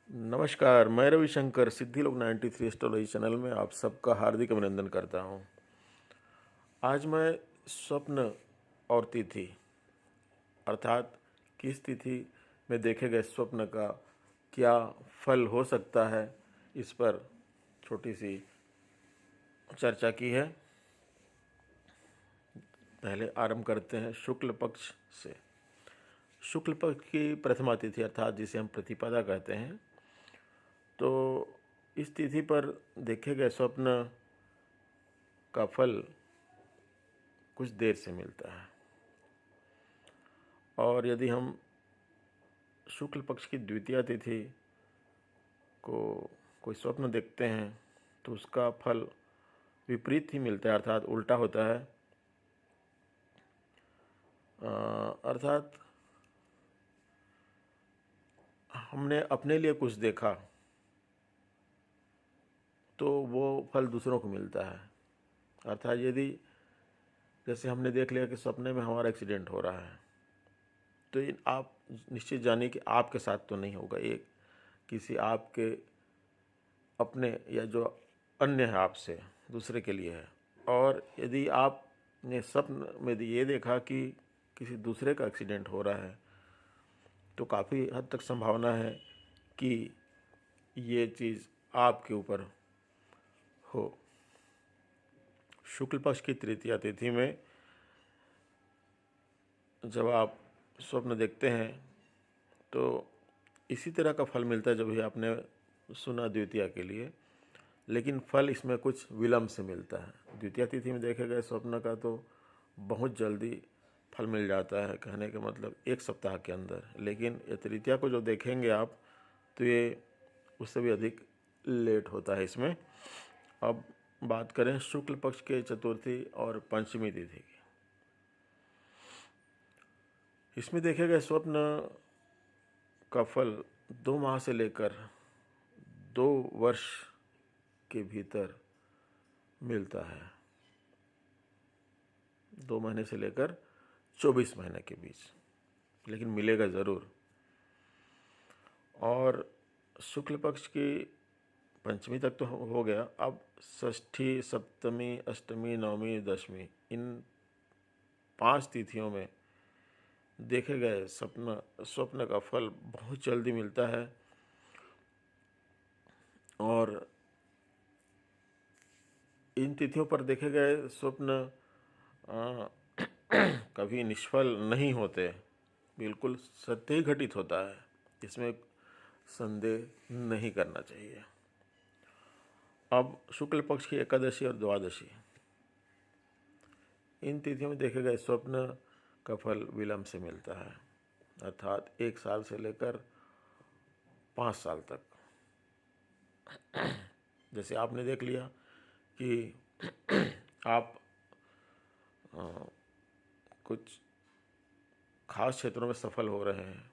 नमस्कार, मैं Ravishankar सिद्धिलोक 93 astrology channel में आप सबका हार्दिक अभिनंदन करता हूं। आज मैं स्वप्न और तिथि अर्थात किस तिथि में देखे गए स्वप्न का क्या फल हो सकता है, इस पर छोटी सी चर्चा की है। पहले आरंभ करते हैं शुक्ल पक्ष से। शुक्ल पक्ष की प्रथमा तिथि अर्थात जिसे हम प्रतिपदा कहते हैं, तो इस तिथि पर देखे गए स्वप्न का फल कुछ देर से मिलता है। और यदि हम शुक्ल पक्ष की द्वितीया तिथि को कोई स्वप्न देखते हैं तो उसका फल विपरीत ही मिलता है, अर्थात उल्टा होता है। अर्थात हमने अपने लिए कुछ देखा तो वो फल दूसरों को मिलता है। अर्थात यदि जैसे हमने देख लिया कि सपने में हमारा एक्सीडेंट हो रहा है, तो ये आप निश्चित जानिए कि आपके साथ तो नहीं होगा, एक किसी आपके अपने या जो अन्य है आपसे दूसरे के लिए है। और यदि आपने स्वप्न में ये देखा कि किसी दूसरे का एक्सीडेंट हो रहा है, तो काफ़ी हद तक संभावना है कि ये चीज़ आपके ऊपर हो। शुक्ल पक्ष की तृतीया तिथि में जब आप स्वप्न देखते हैं तो इसी तरह का फल मिलता है जो भी आपने सुना द्वितीया के लिए, लेकिन फल इसमें कुछ विलंब से मिलता है। द्वितीय तिथि में देखे गए स्वप्न का तो बहुत जल्दी फल मिल जाता है, कहने का मतलब एक सप्ताह के अंदर। लेकिन ये तृतीया को जो देखेंगे आप, तो ये उससे भी अधिक लेट होता है इसमें। अब बात करें शुक्ल पक्ष के चतुर्थी और पंचमी तिथि की। इसमें देखे गए स्वप्न का फल 2 माह से लेकर 2 वर्ष के भीतर मिलता है। 2 महीने से लेकर 24 महीने के बीच, लेकिन मिलेगा ज़रूर। और शुक्ल पक्ष की पंचमी तक तो हो गया। अब षष्ठी, सप्तमी, अष्टमी, नवमी, दशमी, इन 5 तिथियों में देखे गए स्वप्न का फल बहुत जल्दी मिलता है। और इन तिथियों पर देखे गए स्वप्न कभी निष्फल नहीं होते, बिल्कुल सत्य ही घटित होता है, इसमें संदेह नहीं करना चाहिए। अब शुक्ल पक्ष की एकादशी और द्वादशी, इन तिथियों में देखे गए स्वप्न का फल विलंब से मिलता है, अर्थात 1 साल से लेकर 5 साल तक। जैसे आपने देख लिया कि आप कुछ खास क्षेत्रों में सफल हो रहे हैं,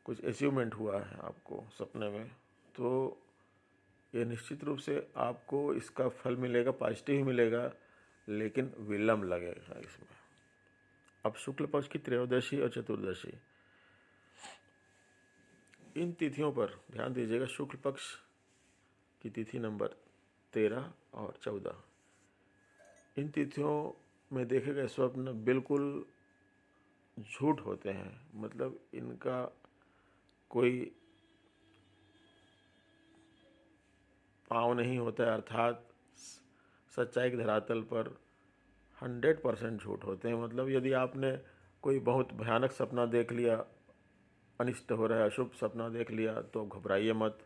कुछ अचीवमेंट हुआ है आपको सपने में, तो ये निश्चित रूप से आपको इसका फल मिलेगा, पॉजिटिव ही मिलेगा, लेकिन विलंब लगेगा इसमें। अब शुक्ल पक्ष की त्रयोदशी और चतुर्दशी, इन तिथियों पर ध्यान दीजिएगा। शुक्ल पक्ष की तिथि नंबर 13 और 14, इन तिथियों में देखे गए स्वप्न बिल्कुल झूठ होते हैं, मतलब इनका कोई पाँव नहीं होता है, अर्थात सच्चाई के धरातल पर 100% झूठ होते हैं। मतलब यदि आपने कोई बहुत भयानक सपना देख लिया, अनिष्ट हो रहा है, अशुभ सपना देख लिया, तो घबराइए मत।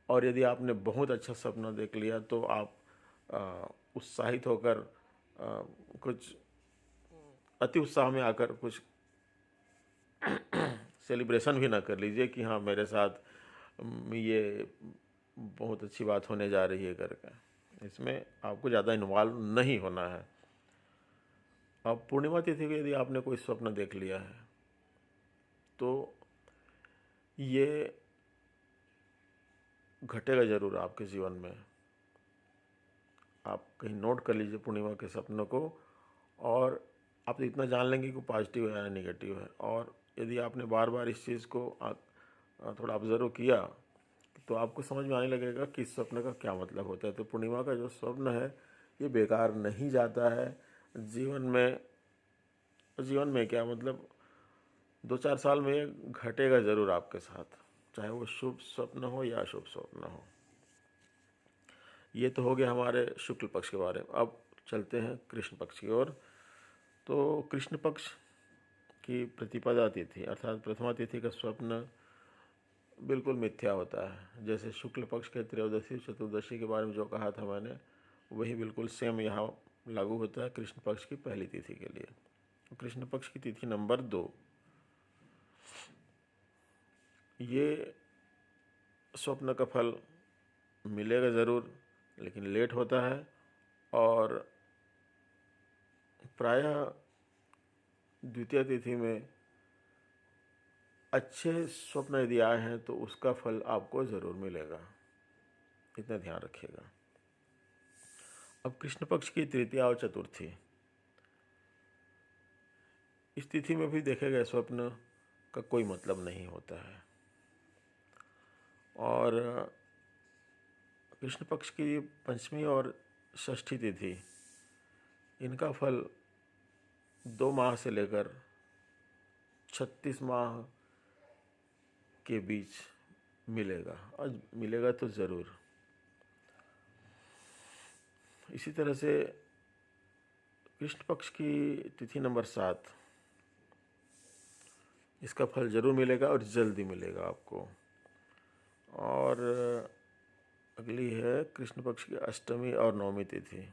और यदि आपने बहुत अच्छा सपना देख लिया तो आप उत्साहित होकर कुछ अति उत्साह में आकर कुछ सेलिब्रेशन भी ना कर लीजिए कि हाँ मेरे साथ ये बहुत अच्छी बात होने जा रही है करके। इसमें आपको ज़्यादा इन्वॉल्व नहीं होना है। अब पूर्णिमा तिथि को यदि आपने कोई स्वप्न देख लिया है तो ये घटेगा ज़रूर आपके जीवन में। आप कहीं नोट कर लीजिए पूर्णिमा के सपनों को, और आप इतना जान लेंगे कि पॉजिटिव है या नेगेटिव है। और यदि आपने बार बार इस चीज़ को थोड़ा ऑब्जर्व किया तो आपको समझ में आने लगेगा कि इस स्वप्न का क्या मतलब होता है। तो पूर्णिमा का जो स्वप्न है ये बेकार नहीं जाता है। जीवन में क्या मतलब 2-4 साल में ये घटेगा ज़रूर आपके साथ, चाहे वो शुभ स्वप्न हो या अशुभ स्वप्न हो। ये तो हो गया हमारे शुक्ल पक्ष के बारे में। अब चलते हैं कृष्ण पक्ष की ओर। तो कृष्ण पक्ष की प्रतिपदा तिथि अर्थात प्रथमा तिथि का स्वप्न बिल्कुल मिथ्या होता है। जैसे शुक्ल पक्ष के त्रयोदशी चतुर्दशी के बारे में जो कहा था मैंने, वही बिल्कुल सेम यहाँ लागू होता है कृष्ण पक्ष की पहली तिथि के लिए। कृष्ण पक्ष की तिथि नंबर 2, ये स्वप्न का फल मिलेगा ज़रूर, लेकिन लेट होता है। और प्रायः द्वितीय तिथि में अच्छे स्वप्न यदि आए हैं तो उसका फल आपको ज़रूर मिलेगा, इतना ध्यान रखिएगा। अब कृष्ण पक्ष की तृतीया और चतुर्थी, इस तिथि में भी देखे गए स्वप्न का कोई मतलब नहीं होता है। और कृष्ण पक्ष की पंचमी और षष्ठी तिथि, इनका फल 2 माह से लेकर 36 माह के बीच मिलेगा, और मिलेगा तो ज़रूर। इसी तरह से कृष्ण पक्ष की तिथि नंबर 7, इसका फल ज़रूर मिलेगा और जल्दी मिलेगा आपको। और अगली है कृष्ण पक्ष की अष्टमी और नवमी तिथि,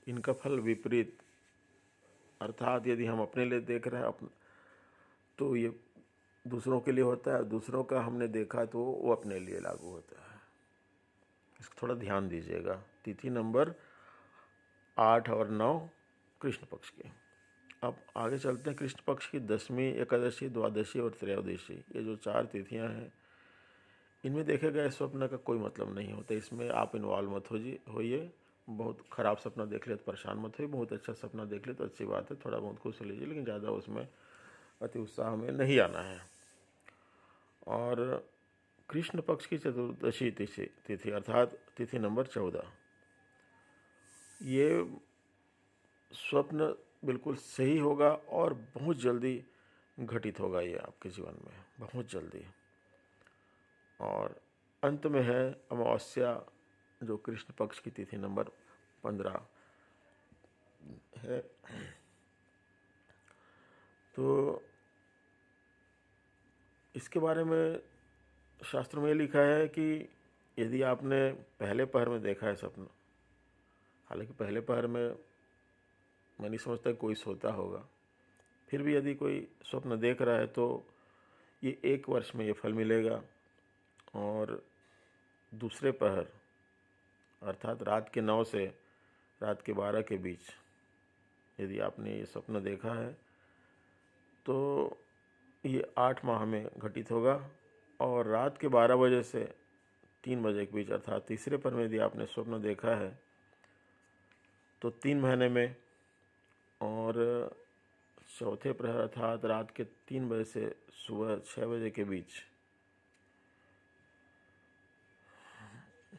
इनका फल विपरीत, अर्थात यदि हम अपने लिए देख रहे हैं तो ये दूसरों के लिए होता है, दूसरों का हमने देखा तो वो अपने लिए लागू होता है। इसको थोड़ा ध्यान दीजिएगा। तिथि नंबर 8 और 9 कृष्ण पक्ष की। अब आगे चलते हैं कृष्ण पक्ष की दशमी, एकादशी, द्वादशी और त्रयोदशी, ये जो 4 तिथियां हैं, इनमें देखे गए स्वप्न का कोई मतलब नहीं होता। इसमें आप इन्वॉल्व मत होइए। बहुत ख़राब सपना देख ले तो परेशान मत होइए, बहुत अच्छा सपना देख ले तो अच्छी बात है, थोड़ा बहुत खुश हो लीजिए, लेकिन ज़्यादा उसमें अति उत्साह में नहीं आना है। और कृष्ण पक्ष की चतुर्दशी तिथि अर्थात तिथि नंबर 14, ये स्वप्न बिल्कुल सही होगा और बहुत जल्दी घटित होगा ये आपके जीवन में, बहुत जल्दी। और अंत में है अमावस्या, जो कृष्ण पक्ष की तिथि नंबर 15 है। तो इसके बारे में शास्त्र में लिखा है कि यदि आपने पहले पहर में देखा है स्वप्न, हालांकि पहले पहर में मैं नहीं समझता कोई सोता होगा, फिर भी यदि कोई स्वप्न देख रहा है तो ये 1 वर्ष में ये फल मिलेगा। और दूसरे पहर अर्थात रात के 9 से रात के 12 के बीच यदि आपने ये स्वप्न देखा है तो ये 8 माह में घटित होगा। और रात के 12 बजे से 3 बजे के बीच अर्थात तीसरे पहर में यदि आपने स्वप्न देखा है तो 3 महीने में। और चौथे प्रहर अर्थात रात के 3 बजे से सुबह 6 बजे के बीच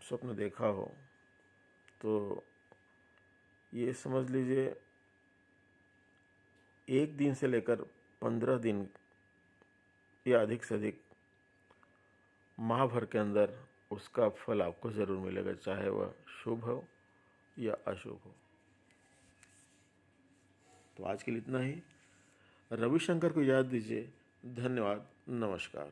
स्वप्न देखा हो तो ये समझ लीजिए 1 दिन से लेकर 15 दिन या अधिक से अधिक माह भर के अंदर उसका फल आपको ज़रूर मिलेगा, चाहे वह शुभ हो या अशुभ हो। तो आज के लिए इतना ही। रविशंकर को याद दीजिए। धन्यवाद, नमस्कार।